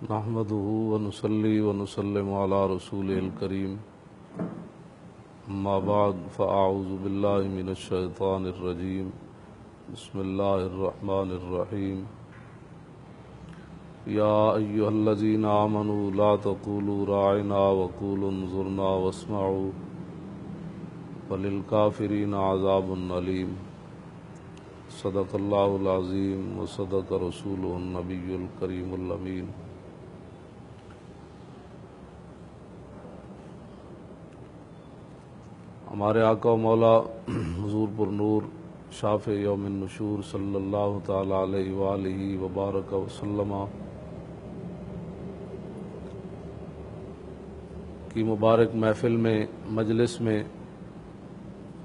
نحمده ونصلي ونسلم على رسوله الكريم اما بعد فاعوذ بالله من الشيطان الرجيم بسم الله الرحمن الرحيم يا ايها الذين آمنوا لا تقولوا راعنا وقولوا انظرنا واسمعوا وللكافرين عذاب أليم صدق الله العظيم وصدق رسوله النبي الكريم الأمين۔ ہمارے آقا و مولا حضور پر نور شافع یوم النشور صلی اللہ تعالی علیہ وآلہ وبارک وسلم کی مبارک محفل میں مجلس میں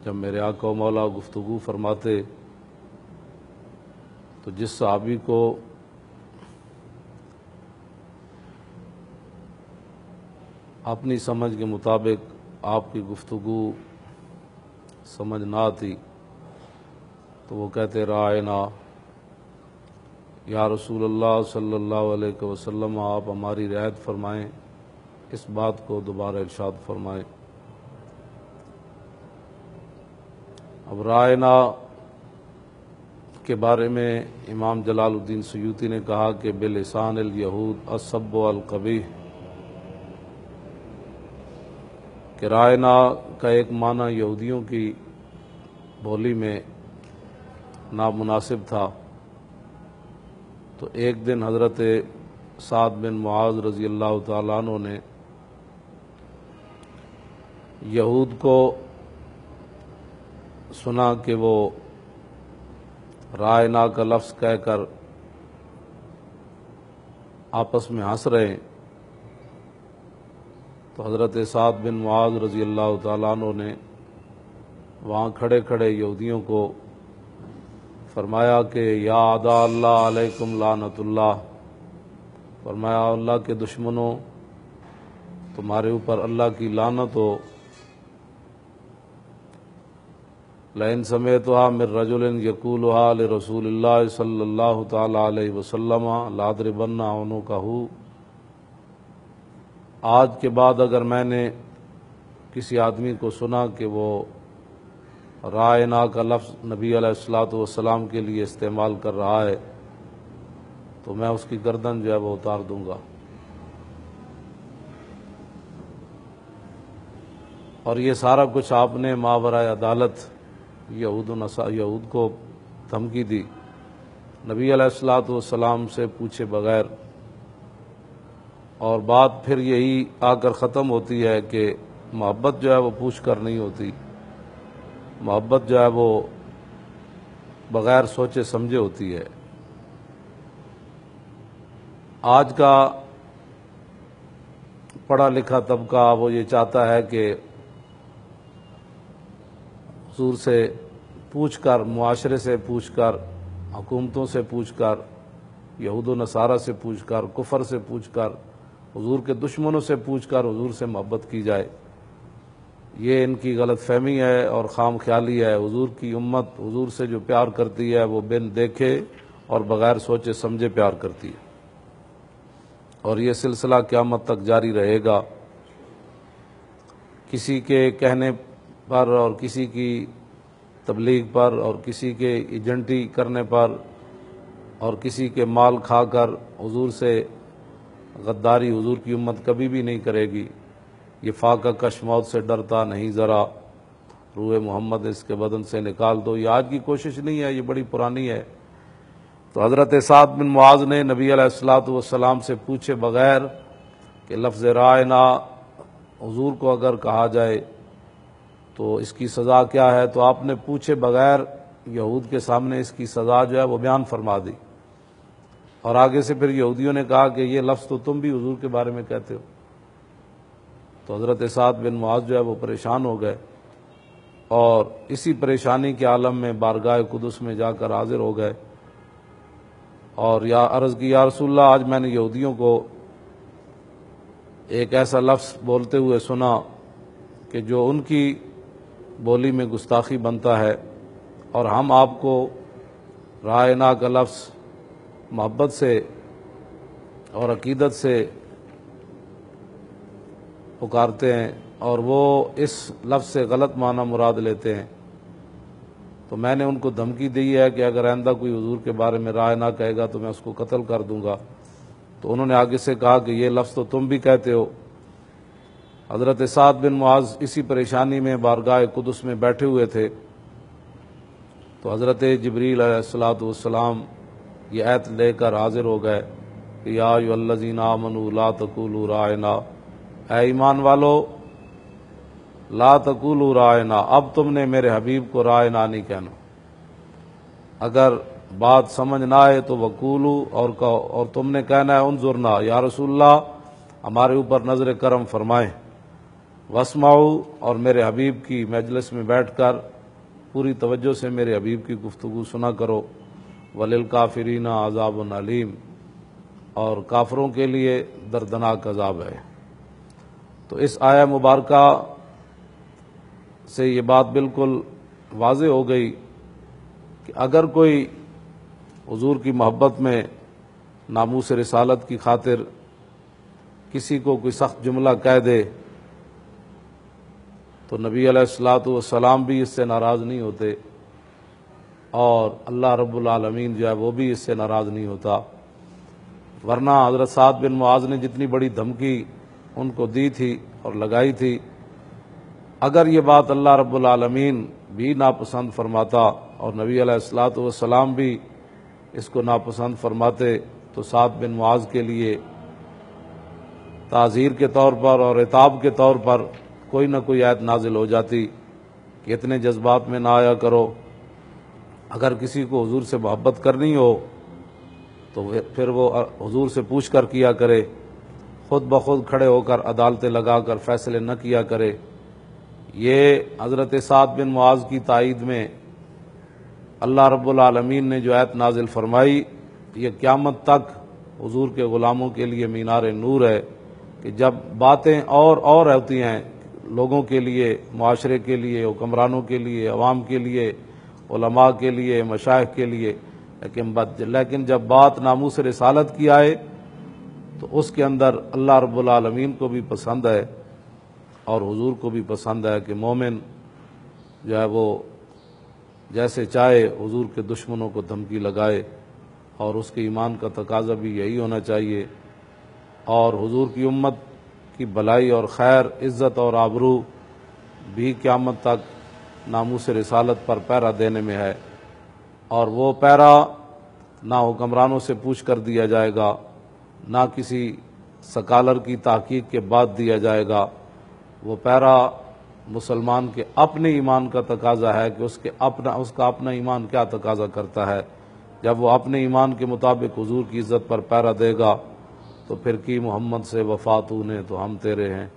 جب میرے آقا و مولا گفتگو فرماتے تو جس صحابی کو اپنی سمجھ کے مطابق آپ کی گفتگو سمجھ نہ آتی تو وہ کہتے رائنا یا رسول اللہ صلی اللہ علیہ وسلم، آپ ہماری رعایت فرمائیں، اس بات کو دوبارہ ارشاد فرمائیں۔ اب رائنا کے بارے میں امام جلال الدین سیوطی نے کہا کہ بلسان الیہود السب والقبیح، کہ رائنا کا ایک معنی یہودیوں کی بولی میں نامناسب تھا۔ تو ایک دن حضرت سعد بن معاذ رضی اللہ تعالیٰ عنہ نے یہود کو سنا کہ وہ رائنا کا لفظ کہہ کر آپس میں ہنس رہے ہیں، تو حضرت سعد بن معاذ رضی اللہ تعالیٰ عنہ نے وہاں کھڑے کھڑے یہودیوں کو فرمایا کہ یا اعداء اللہ علیکم لعنت اللہ، فرمایا اللہ کے دشمنوں تمہارے اوپر اللہ کی لعنت ہو۔ لئن سمعتها من رجل یقولها لرسول اللہ صلی اللہ تعالی علیہ وسلم لاضربن عنقہ، آج کے بعد اگر میں نے کسی آدمی کو سنا کہ وہ رائنا کا لفظ نبی علیہ الصلوۃ والسلام کے لیے استعمال کر رہا ہے تو میں اس کی گردن جو ہے وہ اتار دوں گا۔ اور یہ سارا کچھ آپ نے ماورائے عدالت یہود کو دھمکی دی، نبی علیہ الصلوۃ والسلام سے پوچھے بغیر، اور بات پھر یہی آ کر ختم ہوتی ہے کہ محبت جو ہے وہ پوچھ کر نہیں ہوتی، محبت جو ہے وہ بغیر سوچے سمجھے ہوتی ہے۔ آج کا پڑھا لکھا طبقہ وہ یہ چاہتا ہے کہ حضور سے پوچھ کر، معاشرے سے پوچھ کر، حکومتوں سے پوچھ کر، یہود و نصارہ سے پوچھ کر، کفر سے پوچھ کر، حضور کے دشمنوں سے پوچھ کر حضور سے محبت کی جائے۔ یہ ان کی غلط فہمی ہے اور خام خیالی ہے۔ حضور کی امت حضور سے جو پیار کرتی ہے وہ بن دیکھے اور بغیر سوچے سمجھے پیار کرتی ہے، اور یہ سلسلہ قیامت تک جاری رہے گا۔ کسی کے کہنے پر اور کسی کی تبلیغ پر اور کسی کے ایجنٹی کرنے پر اور کسی کے مال کھا کر حضور سے غداری حضور کی امت کبھی بھی نہیں کرے گی۔ یہ فاقہ کش موت سے ڈرتا نہیں ذرا، روح محمد اس کے بدن سے نکال دو، یہ آج کی کوشش نہیں ہے، یہ بڑی پرانی ہے۔ تو حضرت سعد بن معاذ نے نبی علیہ الصلوۃ والسلام سے پوچھے بغیر کہ لفظ رائنا حضور کو اگر کہا جائے تو اس کی سزا کیا ہے، تو آپ نے پوچھے بغیر یہود کے سامنے اس کی سزا جو ہے وہ بیان فرما دی، اور آگے سے پھر یہودیوں نے کہا کہ یہ لفظ تو تم بھی حضور کے بارے میں کہتے ہو۔ تو حضرت سعد بن معاذ جو ہے وہ پریشان ہو گئے، اور اسی پریشانی کے عالم میں بارگاہ قدس میں جا کر حاضر ہو گئے، اور عرض کی یا رسول اللہ، آج میں نے یہودیوں کو ایک ایسا لفظ بولتے ہوئے سنا کہ جو ان کی بولی میں گستاخی بنتا ہے، اور ہم آپ کو رائنا کا لفظ محبت سے اور عقیدت سے پکارتے ہیں اور وہ اس لفظ سے غلط معنی مراد لیتے ہیں، تو میں نے ان کو دھمکی دی ہے کہ اگر آئندہ کوئی حضور کے بارے میں رائے نہ کہے گا تو میں اس کو قتل کر دوں گا۔ تو انہوں نے آگے سے کہا کہ یہ لفظ تو تم بھی کہتے ہو۔ حضرت سعد بن معاذ اسی پریشانی میں بارگاہ قدس میں بیٹھے ہوئے تھے، تو حضرت جبریل علیہ الصلوۃ والسلام یہ آیت لے کر حاضر ہو گئے کہ یا ایھا الذین آمنوا لا تقولوا راعنا، اے ایمان والو لا تقولوا راعنا، اب تم نے میرے حبیب کو راعنا نہیں کہنا، اگر بات سمجھ نہ آئے تو وقولو اور تم نے کہنا ہے انظرنا، یا رسول اللہ ہمارے اوپر نظر کرم فرمائیں، واسمعوا اور میرے حبیب کی مجلس میں بیٹھ کر پوری توجہ سے میرے حبیب کی گفتگو سنا کرو، وللکافرین عذاب علیم، اور کافروں کے لیے دردناک عذاب ہے۔ تو اس آیہ مبارکہ سے یہ بات بالکل واضح ہو گئی کہ اگر کوئی حضور کی محبت میں ناموس رسالت کی خاطر کسی کو کوئی سخت جملہ کہہ دے تو نبی علیہ الصلوۃ والسلام بھی اس سے ناراض نہیں ہوتے، اور اللہ رب العالمین جو ہے وہ بھی اس سے ناراض نہیں ہوتا، ورنہ حضرت سعد بن معاذ نے جتنی بڑی دھمکی ان کو دی تھی اور لگائی تھی، اگر یہ بات اللہ رب العالمین بھی ناپسند فرماتا اور نبی علیہ الصلوۃ والسلام بھی اس کو ناپسند فرماتے تو سعد بن معاذ کے لیے تعزیر کے طور پر اور عتاب کے طور پر کوئی نہ کوئی آیت نازل ہو جاتی کہ اتنے جذبات میں نہ آیا کرو، اگر کسی کو حضور سے محبت کرنی ہو تو پھر وہ حضور سے پوچھ کر کیا کرے، خود بخود کھڑے ہو کر عدالتیں لگا کر فیصلے نہ کیا کرے۔ یہ حضرت سعد بن معاذ کی تائید میں اللہ رب العالمین نے جو آیت نازل فرمائی، یہ قیامت تک حضور کے غلاموں کے لیے مینار نور ہے کہ جب باتیں اور ہوتی ہیں لوگوں کے لیے، معاشرے کے لیے، حکمرانوں کے لیے، عوام کے لیے، علماء کے لیے، مشائخ کے لیے، لیکن جب بات ناموس رسالت کی آئے تو اس کے اندر اللہ رب العالمین کو بھی پسند ہے اور حضور کو بھی پسند ہے کہ مومن جو ہے وہ جیسے چاہے حضور کے دشمنوں کو دھمکی لگائے، اور اس کے ایمان کا تقاضا بھی یہی ہونا چاہیے، اور حضور کی امت کی بھلائی اور خیر، عزت اور آبرو بھی قیامت تک ناموس رسالت پر پہرا دینے میں ہے، اور وہ پہرا نہ حکمرانوں سے پوچھ کر دیا جائے گا، نہ کسی سکالر کی تحقیق کے بعد دیا جائے گا، وہ پہرا مسلمان کے اپنے ایمان کا تقاضا ہے کہ اس کا اپنا ایمان کیا تقاضا کرتا ہے۔ جب وہ اپنے ایمان کے مطابق حضور کی عزت پر پہرا دے گا تو پھر کی محمد سے وفا تو نے تو ہم تیرے ہیں،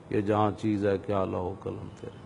یہ جہاں چیز ہے کیا لہو قلم تیرے۔